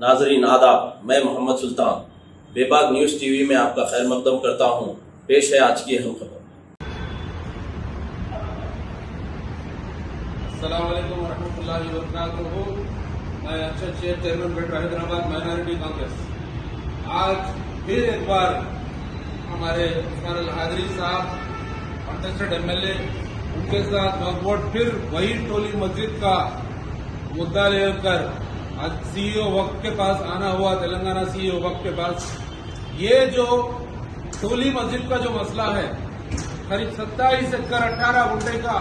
ناظرین آداب، میں محمد سلطان بے باک نیوز ٹی وی میں آپ کا خیر مقدم کرتا ہوں۔ پیش ہے آج کی اہم خبر۔ السلام علیکم ورحمۃ اللہ وبرکاتہ۔ میں chairman better Hyderabad minority Congress. آج پھر ایک بار ہمارے عثمان الحاضری صاحب کنٹسٹڈ ایم ایل اے، ان کے ساتھ وقف بورڈ پھر وہی ٹولی مسجد کا مدعا لے کر آج سی ای او وقف کے پاس آنا ہوا، تلنگانہ سی ای او وقف کے پاس۔ یہ جو ٹولی مسجد کا جو مسئلہ ہے، قریب 27 ایکڑ 18 گنٹے کا،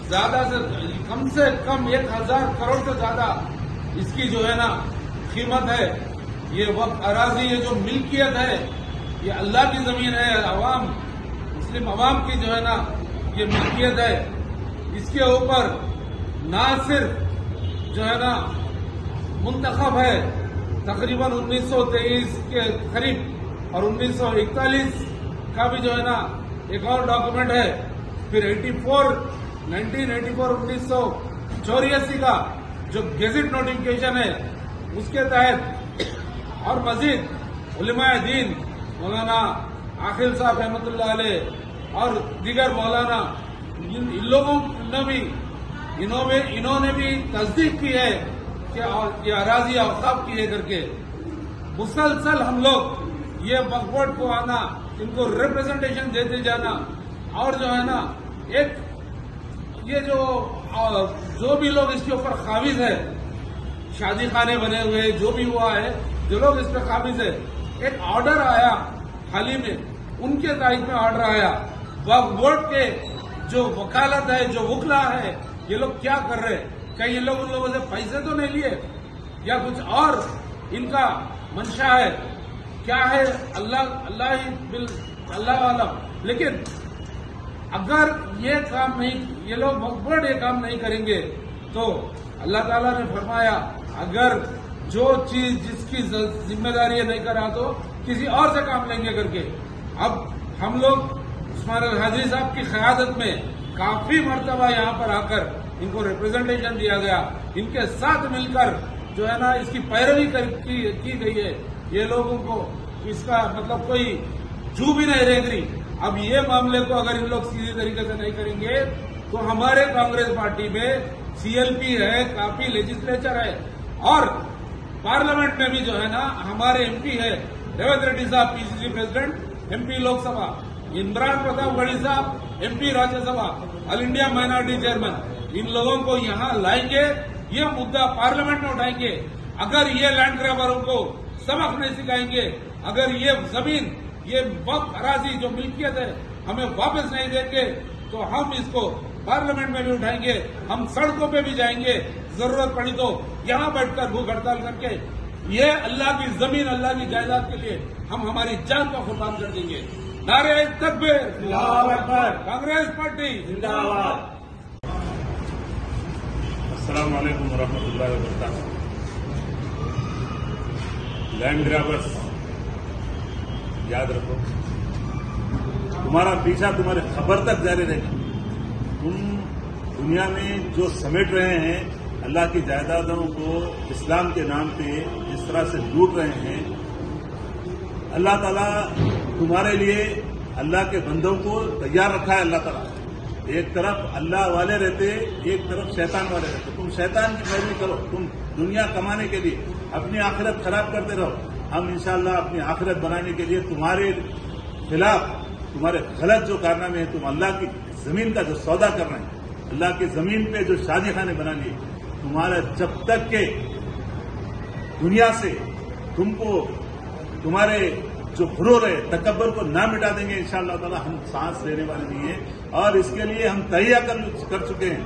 زیادہ سے کم 1000 کروڑ سے زیادہ اس کی جو ہے نا قیمت ہے۔ یہ وقف اراضی، یہ جو ملکیت ہے، یہ اللہ کی زمین ہے، عوام مسلم عوام کی جو ہے نا یہ ملکیت ہے۔ اس کے اوپر نہ صرف جو ہے نا منتخب ہے تقریباً 1923 کے قریب اور 1941 کا بھی جو ہے نا ایک اور ڈاکومنٹ ہے، پھر 1984 کا جو گیزٹ نوٹیفکیشن ہے اس کے تحت، اور مزید علماء دین مولانا عاقل صاحب رحمۃ اللہ علیہ اور دیگر مولانا، ان لوگوں نے بھی انہوں نے بھی تصدیق کی ہے کہ یہ اراضی اوقاف کی ہے کر کے۔ مسلسل ہم لوگ یہ وقف بورڈ کو آنا، ان کو ریپرزنٹیشن دیتے جانا، اور جو ہے نا ایک یہ جو بھی لوگ اس کے اوپر قابض ہے، شادی خانے بنے ہوئے جو بھی ہوا ہے، جو لوگ اس پہ قابض ہے، ایک آرڈر آیا حال ہی میں، ان کے تائید میں آرڈر آیا۔ وقف بورڈ کے جو وکالت ہے، جو وکلا ہے، یہ لوگ کیا کر رہے ہیں؟ کہیں یہ لوگ ان لوگوں سے پیسے تو نہیں لیے یا کچھ اور ان کا منشا ہے؟ کیا ہے؟ اللہ عالم۔ لیکن اگر یہ لوگ وقف بورڈ یہ کام نہیں کریں گے تو اللہ تعالیٰ نے فرمایا اگر جو چیز جس کی ذمہ داری نہیں کرا تو کسی اور سے کام لیں گے کر کے۔ اب ہم لوگ عثمان الحاضری صاحب کی قیادت میں کافی مرتبہ یہاں پر آ کر ان کو ریپرزنٹیشن دیا گیا، ان کے ساتھ مل کر جو ہے نا اس کی پیروی کی گئی ہے۔ یہ لوگوں کو اس کا مطلب کوئی جو بھی نہیں رہ گئی۔ اب یہ معاملے کو اگر ان لوگ سیدھی طریقے سے نہیں کریں گے تو ہمارے کانگریس پارٹی میں CLP ہے، کافی لیجسلیچر ہے، اور پارلیمنٹ میں بھی جو ہے نا ہمارے MP ہے ریونت ریڈی صاحب PCC president, MP Lok Sabha, Imran Pratap گڑھی صاحب MP راجیہ سبھا، آل انڈیا مائنارٹی چیئرمین، ان لوگوں کو یہاں لائیں گے، یہ مدعا پارلیمنٹ میں اٹھائیں گے۔ اگر یہ لینڈ گریبروں کو سبق نہیں سکھائیں گے، اگر یہ زمین، یہ وقف اراضی جو ملکیت ہے ہمیں واپس نہیں دیں گے تو ہم اس کو پارلیمنٹ میں بھی اٹھائیں گے، ہم سڑکوں پہ بھی جائیں گے، ضرورت پڑی تو یہاں بیٹھ کر بھوک ہڑتال کر کے یہ اللہ کی زمین، اللہ کی جائیداد کے لیے ہم ہماری جان کو قربان کر دیں گے۔ نعرہ تکبیر، اللہ اکبر، کانگریس پارٹی زندہ باد۔ السلام علیکم ورحمۃ اللہ وبرکاتہ۔ لینڈ گرابرز یاد رکھو، تمہارا پیچھا تمہارے خبر تک جاری رہے گا۔ تم دنیا میں جو سمیٹ رہے ہیں اللہ کی جائیدادوں کو اسلام کے نام پہ جس طرح سے لوٹ رہے ہیں، اللہ تعالیٰ تمہارے لیے اللہ کے بندوں کو تیار رکھا ہے۔ اللہ تعالیٰ ایک طرف اللہ والے رہتے، ایک طرف شیطان والے رہتے۔ تم شیطان کی پیروی کرو، تم دنیا کمانے کے لیے اپنی آخرت خراب کرتے رہو۔ ہم انشاءاللہ اپنی آخرت بنانے کے لیے تمہارے خلاف، تمہارے غلط جو کارنامے ہیں، تم اللہ کی زمین کا جو سودا کر رہے ہیں، اللہ کی زمین پہ جو شادی خانے بنا لیے، تمہارا جب تک کہ دنیا سے تم کو تمہارے جو غرور ہے، تکبر کو نہ مٹا دیں گے، انشاءاللہ تعالی ہم سانس لینے والے نہیں ہیں۔ اور اس کے لیے ہم تہیہ کر چکے ہیں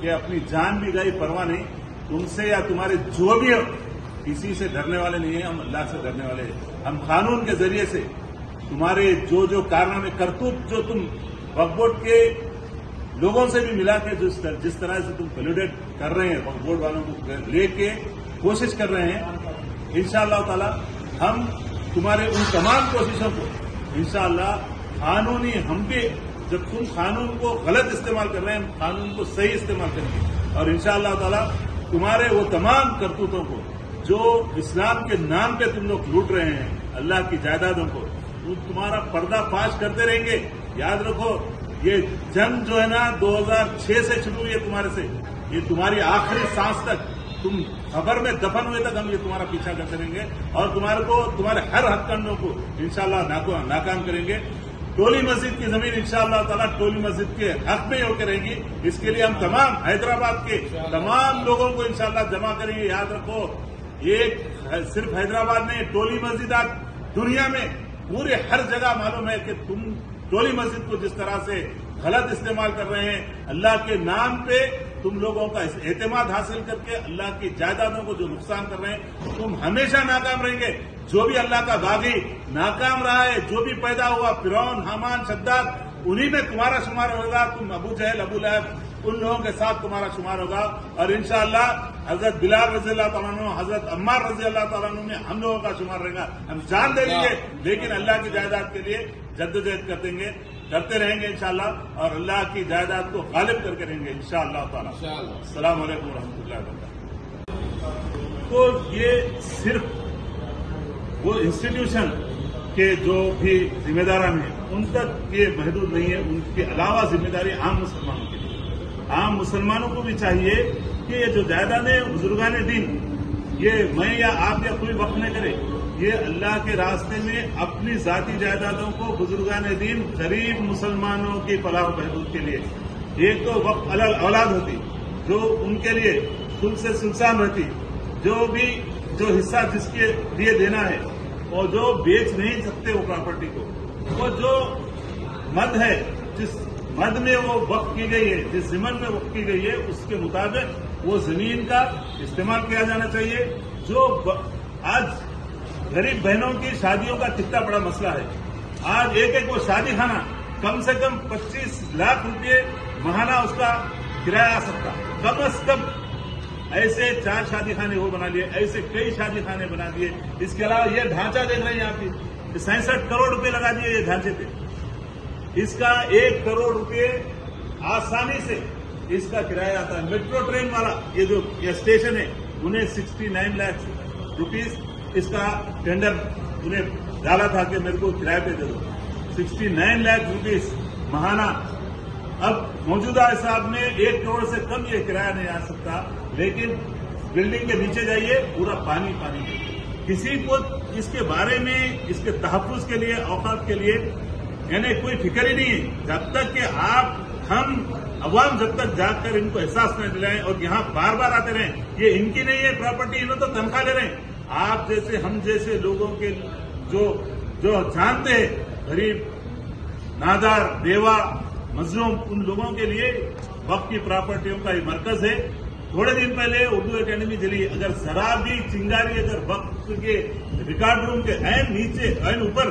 کہ اپنی جان بھی گئی پرواہ نہیں، تم سے یا تمہارے جو بھی ہو، کسی سے ڈرنے والے نہیں ہیں، ہم اللہ سے ڈرنے والے ہیں۔ ہم قانون کے ذریعے سے تمہارے جو کارنامے کرتوت جو تم وقف بورڈ کے لوگوں سے بھی ملا کے جس طرح سے تم ویلیڈیٹ کر رہے ہیں، وقف بورڈ والوں کو لے کے کوشش کر رہے ہیں، انشاءاللہ تعالی ہم تمہارے ان تمام کوششوں کو انشاءاللہ قانونی، ہم بھی جب تم قانون کو غلط استعمال کر رہے ہیں، ہم قانون کو صحیح استعمال کریں گے، اور انشاءاللہ تعالی تمہارے وہ تمام کرتوتوں کو جو اسلام کے نام پہ تم لوگ لوٹ رہے ہیں اللہ کی جائیدادوں کو، وہ تمہارا پردہ فاش کرتے رہیں گے. یاد رکھو یہ جنگ جو ہے نا 2006 سے شروع ہوئی ہے تمہارے سے، یہ تمہاری آخری سانس تک، تم خبر میں دفن ہوئے تک ہم یہ تمہارا پیچھا کرتے رہیں گے اور تمہارے ہر ہتھ کنڈوں کو انشاءاللہ ناکام کریں گے. ٹولی مسجد کی زمین انشاءاللہ تعالیٰ ٹولی مسجد کے حق میں ہو کے رہے گی. اس کے لیے ہم تمام حیدرآباد کے تمام لوگوں کو انشاءاللہ جمع کریں گے. یاد رکھو یہ صرف حیدرآباد نہیں، ٹولی مسجد آج دنیا میں پورے ہر جگہ معلوم ہے کہ تم ٹولی مسجد کو جس طرح سے غلط استعمال کر رہے ہیں، اللہ کے نام پہ تم لوگوں کا اعتماد حاصل کر کے اللہ کی جائیدادوں کو جو نقصان کر رہے ہیں، تم ہمیشہ ناکام رہیں گے. جو بھی اللہ کا باغی ناکام رہا ہے، جو بھی پیدا ہوا فرعون، حامان، شداد، انہی میں تمہارا شمار ہوگا. تم ابو جہل، ابو لہب، ان لوگوں کے ساتھ تمہارا شمار ہوگا. اور انشاءاللہ حضرت بلال رضی اللہ تعالیٰ عنہ، حضرت عمار رضی اللہ تعالیٰ عنہ میں ہم لوگوں کا شمار رہے گا. ہم جان دے دیں گے لیکن اللہ کی جائیداد کے لیے جدوجہد کرتے رہیں گے انشاءاللہ، اور اللہ کی جائیداد کو غالب کر کے رہیں گے انشاءاللہ تعالیٰ. السلام علیکم ورحمۃ اللہ وبرکاتہ. تو یہ صرف وہ انسٹیٹیوشن کے جو بھی ذمہ داران ہیں ان تک یہ محدود نہیں ہے، ان کے علاوہ ذمہ داری عام مسلمانوں کے لیے. عام مسلمانوں کو بھی چاہیے کہ یہ جو جائیدادیں بزرگان دین، یہ میں یا آپ یا کوئی وقف نہ کرے، یہ اللہ کے راستے میں اپنی ذاتی جائیدادوں کو بزرگان دین غریب مسلمانوں کی فلاح و بہبود کے لیے، ایک تو وقف اولاد ہوتی جو ان کے لیے سلس سے سلسان رہتی، جو حصہ جس کے لیے دینا ہے اور جو بیچ نہیں سکتے وہ پراپرٹی کو، وہ جو مد ہے جس مد میں وہ وقف کی گئی ہے، جس ضمن میں وقف کی گئی ہے، اس کے مطابق وہ زمین کا استعمال کیا جانا چاہیے. جو آج غریب بہنوں کی شادیوں کا کتنا بڑا مسئلہ ہے. آج ایک وہ شادی خانہ کم سے کم 25 لاکھ روپے ماہانہ اس کا کرایہ آ سکتا، کم از کم. ایسے 4 شادی خانے وہ بنا لیے، ایسے کئی شادی خانے بنا دیے. اس کے علاوہ یہ ڈھانچہ دیکھ رہے ہیں یہاں پہ 67 کروڑ روپے لگا دیے یہ ڈھانچے پہ. اس کا 1 کروڑ روپے آسانی سے اس کا کرایہ آتا ہے. میٹرو ٹرین والا یہ اسٹیشن ہے، انہیں 69 لاکھ روپیز اس کا ٹینڈر انہیں ڈالا تھا کہ میرے کو کرایہ پہ دے دو. 69 لاکھ روپیز ماہانہ. اب موجودہ حساب میں 1 کروڑ سے کم یہ کرایہ نہیں آ سکتا، لیکن بلڈنگ کے نیچے جائیے پورا پانی ہے. کسی کو اس کے بارے میں، اس کے تحفظ کے لیے، اوقات کے لیے یعنی کوئی فکر ہی نہیں ہے. جب تک کہ ہم عوام جب تک جا کر ان کو احساس نہ دلائیں اور یہاں بار بار آتے رہیں یہ ان کی نہیں ہے پراپرٹی، انہوں تو تنخواہ لے رہے ہیں. آپ جیسے ہم جیسے لوگوں کے جو جانتے ہیں غریب، نادار، بیوہ، مظلوم، ان لوگوں کے لیے وقف کی پراپرٹیوں کا یہ مرکز ہے. تھوڑے دن پہلے اردو اکیڈمی چلی، اگر ذرا بھی چنگاری اگر وقف کے ریکارڈ روم کے عین اوپر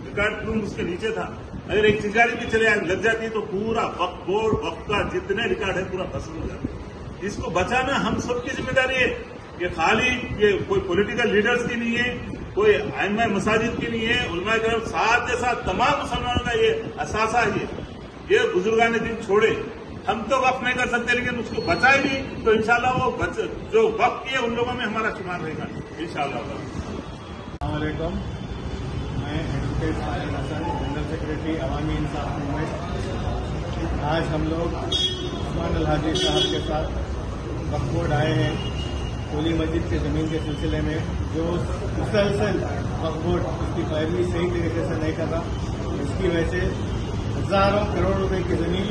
ریکارڈ روم اس کے نیچے تھا، اگر ایک چنگاری بھی چلے لگ جاتی ہے تو پورا وقف بورڈ، وقف کا جتنے ریکارڈ ہے پورا فصل ہو جاتا ہے. اس کو بچانا ہم سب کی ذمہ داری ہے. یہ خالی یہ کوئی پولیٹیکل لیڈرز کی نہیں ہے، کوئی ائمہ مساجد کی نہیں ہے، علماء کرام ساتھ کے ساتھ تمام مسلمانوں کا یہ اثاثہ ہے. یہ بزرگان دین چھوڑے، ہم تو وقف نہیں کر سکتے لیکن اس کو بچائیں بھی تو انشاءاللہ وہ جو وقف کیے ان لوگوں میں ہمارا شمار رہے گا انشاءاللہ. السلام علیکم. میں ایڈوکیٹ ساحل حسن، جنرل سیکرٹری عوامی انصاف موومنٹ. آج ہم لوگ عثمان الحاجی صاحب کے ساتھ وقف بورڈ آئے ہیں ٹولی مسجد کے زمین کے سلسلے میں. جو مسلسل وقف بورڈ اس کی پیروی صحیح طریقے سے نہیں کر رہا، اس کی وجہ سے ہزاروں کروڑ روپے کی زمین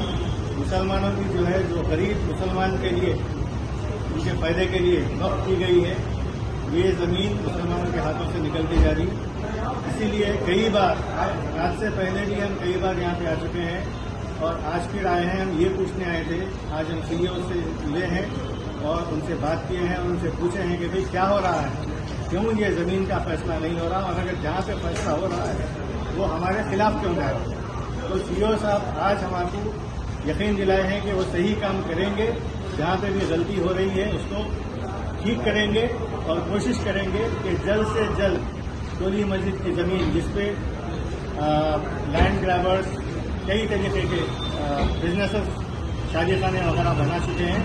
مسلمانوں کی جو ہے، جو غریب مسلمان کے لیے ان کے فائدے کے لیے وقف کی گئی ہے، یہ زمین مسلمانوں کے ہاتھوں سے نکلتی جا رہی. اسی لیے کئی بار، آج سے پہلے بھی ہم کئی بار یہاں پہ آ چکے ہیں اور آج پھر آئے ہیں. ہم یہ پوچھنے آئے تھے، آج ہم سی او سے ملے ہیں اور ان سے بات کیے ہیں اور ان سے پوچھے ہیں کہ بھئی کیا ہو رہا ہے، کیوں یہ زمین کا فیصلہ نہیں ہو رہا، اور اگر جہاں سے فیصلہ ہو رہا ہے وہ ہمارے خلاف کیوں جا رہا ہے. تو سی او صاحب آج ہمارے کو یقین دلائے ہیں کہ وہ صحیح کام کریں گے، جہاں پہ بھی غلطی ہو رہی ہے اس کو ٹھیک کریں گے اور کوشش کریں گے کہ جلد سے جلد ٹولی مسجد کی زمین جس پہ لینڈ گریبرز کئی طریقے کے بزنسز شادی خانے وغیرہ بنا چکے ہیں،